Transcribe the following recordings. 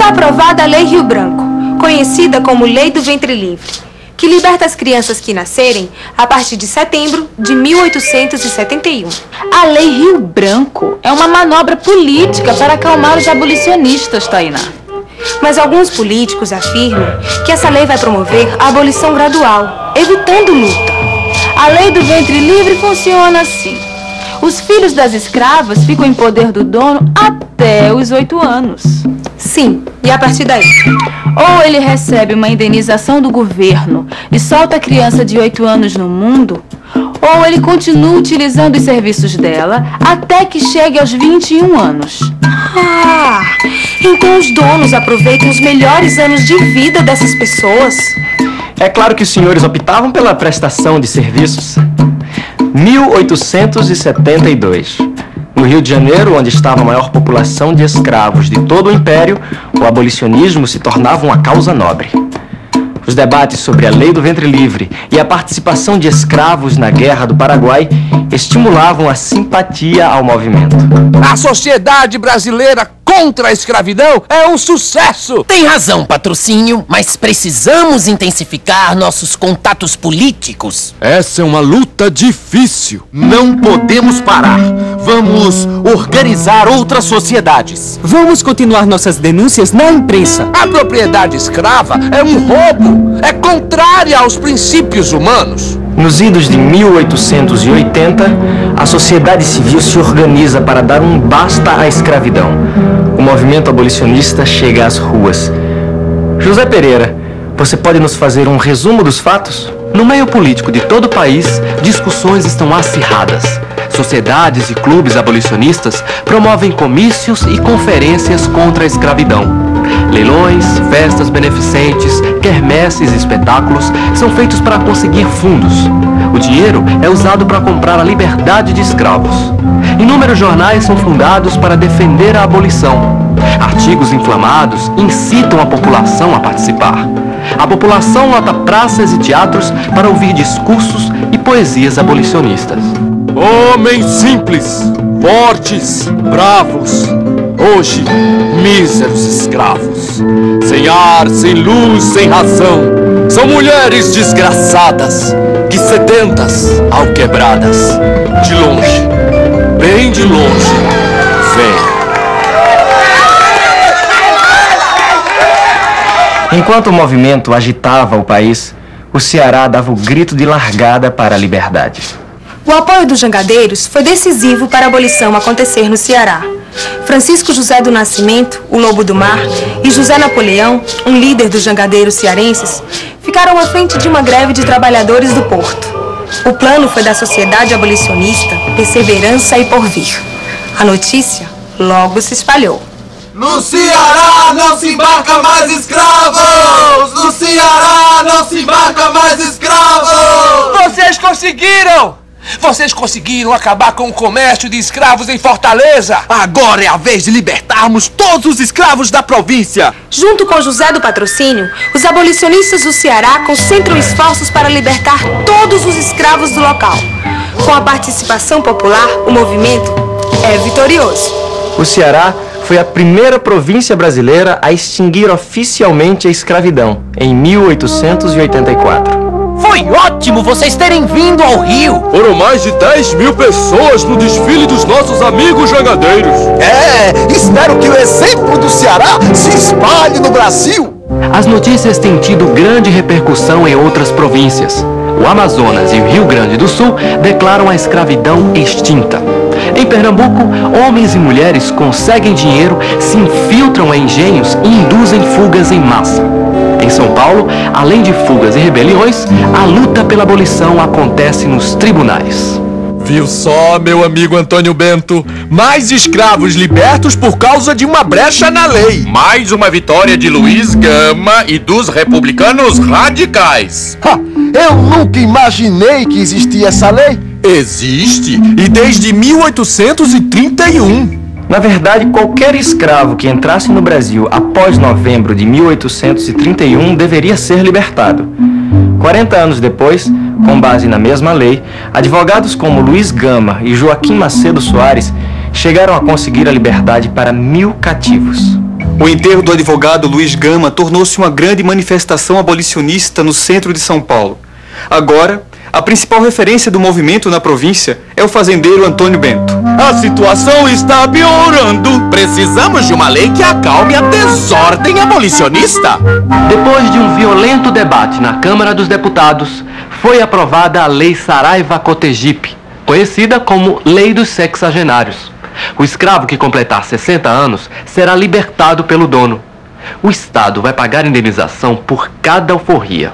foi aprovada a Lei Rio Branco, conhecida como Lei do Ventre Livre, que liberta as crianças que nascerem a partir de setembro de 1871. A Lei Rio Branco é uma manobra política para acalmar os abolicionistas, Tainá. Mas alguns políticos afirmam que essa lei vai promover a abolição gradual, evitando luta. A Lei do Ventre Livre funciona assim. Os filhos das escravas ficam em poder do dono até os 8 anos. Sim, e a partir daí? Ou ele recebe uma indenização do governo e solta a criança de 8 anos no mundo, ou ele continua utilizando os serviços dela até que chegue aos 21 anos. Ah, então os donos aproveitam os melhores anos de vida dessas pessoas. É claro que os senhores optavam pela prestação de serviços. 1872. No Rio de Janeiro, onde estava a maior população de escravos de todo o Império, o abolicionismo se tornava uma causa nobre. Os debates sobre a Lei do Ventre Livre e a participação de escravos na Guerra do Paraguai estimulavam a simpatia ao movimento. A sociedade brasileira contra a escravidão é um sucesso! Tem razão, Patrocínio, mas precisamos intensificar nossos contatos políticos. Essa é uma luta difícil. Não podemos parar. Vamos organizar outras sociedades. Vamos continuar nossas denúncias na imprensa. A propriedade escrava é um roubo, é contrária aos princípios humanos. Nos idos de 1880, a sociedade civil se organiza para dar um basta à escravidão. O movimento abolicionista chega às ruas. José Pereira, você pode nos fazer um resumo dos fatos? No meio político de todo o país, discussões estão acirradas. Sociedades e clubes abolicionistas promovem comícios e conferências contra a escravidão. Leilões, festas beneficentes, quermesses e espetáculos são feitos para conseguir fundos. O dinheiro é usado para comprar a liberdade de escravos. Inúmeros jornais são fundados para defender a abolição. Artigos inflamados incitam a população a participar. A população lota praças e teatros para ouvir discursos e poesias abolicionistas. Homens simples, fortes, bravos. Hoje, míseros escravos. Sem ar, sem luz, sem razão. São mulheres desgraçadas que sedentas, alquebradas. De longe, bem de longe, vem. Enquanto o movimento agitava o país, o Ceará dava o grito de largada para a liberdade. O apoio dos jangadeiros foi decisivo para a abolição acontecer no Ceará. Francisco José do Nascimento, o Lobo do Mar, e José Napoleão, um líder dos jangadeiros cearenses, ficaram à frente de uma greve de trabalhadores do porto. O plano foi da Sociedade Abolicionista Perseverança e Porvir. A notícia logo se espalhou. No Ceará não se embarca mais escravos! No Ceará não se embarca mais escravos! Vocês conseguiram! Vocês conseguiram acabar com o comércio de escravos em Fortaleza! Agora é a vez de libertarmos todos os escravos da província! Junto com José do Patrocínio, os abolicionistas do Ceará concentram esforços para libertar todos os escravos do local. Com a participação popular, o movimento é vitorioso. O Ceará foi a primeira província brasileira a extinguir oficialmente a escravidão, em 1884. Foi ótimo vocês terem vindo ao Rio. Foram mais de 10.000 pessoas no desfile dos nossos amigos jangadeiros. Espero que o exemplo do Ceará se espalhe no Brasil. As notícias têm tido grande repercussão em outras províncias. O Amazonas e o Rio Grande do Sul declaram a escravidão extinta. Em Pernambuco, homens e mulheres conseguem dinheiro, se infiltram em engenhos e induzem fugas em massa. Em São Paulo, além de fugas e rebeliões, a luta pela abolição acontece nos tribunais. Viu só, meu amigo Antônio Bento? Mais escravos libertos por causa de uma brecha na lei. Mais uma vitória de Luiz Gama e dos republicanos radicais. Eu nunca imaginei que existia essa lei. Existe, e desde 1831. Na verdade, qualquer escravo que entrasse no Brasil após novembro de 1831 deveria ser libertado. 40 anos depois, com base na mesma lei, advogados como Luiz Gama e Joaquim Macedo Soares chegaram a conseguir a liberdade para 1.000 cativos. O enterro do advogado Luiz Gama tornou-se uma grande manifestação abolicionista no centro de São Paulo. Agora, a principal referência do movimento na província é o fazendeiro Antônio Bento. A situação está piorando. Precisamos de uma lei que acalme a desordem abolicionista. Depois de um violento debate na Câmara dos Deputados, foi aprovada a Lei Saraiva-Cotegipe, conhecida como Lei dos Sexagenários. O escravo que completar 60 anos será libertado pelo dono. O Estado vai pagar indenização por cada alforria.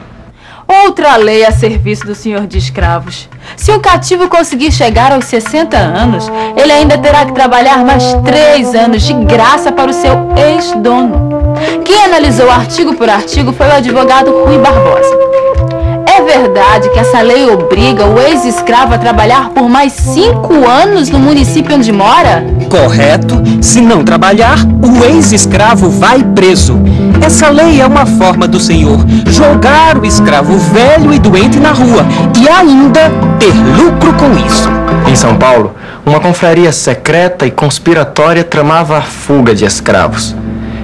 Outra lei a serviço do senhor de escravos. Se um cativo conseguir chegar aos 60 anos, ele ainda terá que trabalhar mais 3 anos de graça para o seu ex-dono. Quem analisou artigo por artigo foi o advogado Rui Barbosa. É verdade que essa lei obriga o ex-escravo a trabalhar por mais 5 anos no município onde mora? Correto. Se não trabalhar, o ex-escravo vai preso. Essa lei é uma forma do senhor jogar o escravo velho e doente na rua e ainda ter lucro com isso. Em São Paulo, uma confraria secreta e conspiratória tramava a fuga de escravos.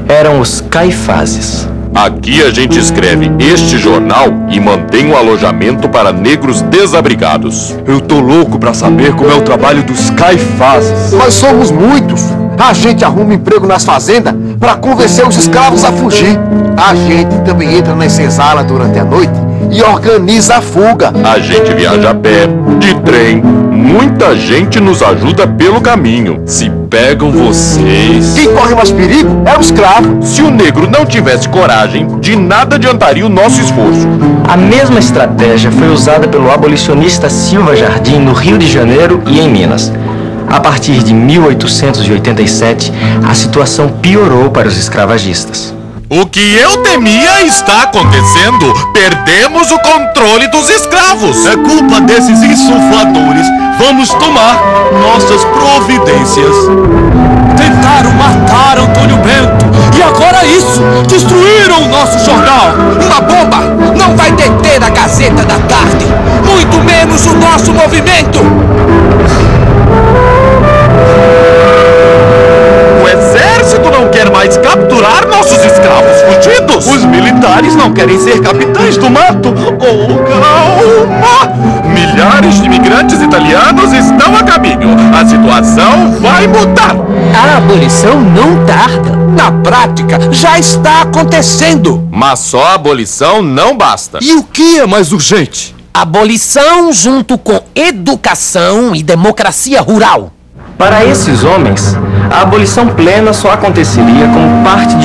Eram os Caifazes. Aqui a gente escreve este jornal e mantém um alojamento para negros desabrigados. Eu tô louco pra saber como é o trabalho dos Caifazes. Nós somos muitos. A gente arruma emprego nas fazendas para convencer os escravos a fugir. A gente também entra nas senzalas durante a noite e organiza a fuga. A gente viaja a pé, de trem. Muita gente nos ajuda pelo caminho. Se pegam vocês... Quem corre mais perigo é o escravo. Se o negro não tivesse coragem, de nada adiantaria o nosso esforço. A mesma estratégia foi usada pelo abolicionista Silva Jardim no Rio de Janeiro e em Minas. A partir de 1887, a situação piorou para os escravagistas. O que eu temia está acontecendo. Perdemos o controle dos escravos. É culpa desses insufladores. Vamos tomar nossas providências. Tentaram matar Antônio Bento. E agora isso. Destruíram o nosso jornal. Uma bomba não vai deter a Gazeta da Tarde. Muito menos o nosso movimento. O exército não quer mais capturar nossos escravos fugidos. Os militares não querem ser capitães do mato. Oh, calma! Milhares de imigrantes italianos estão a caminho. A situação vai mudar. A abolição não tarda. Na prática, já está acontecendo. Mas só a abolição não basta. E o que é mais urgente? Abolição junto com educação e democracia rural. Para esses homens, a abolição plena só aconteceria como parte de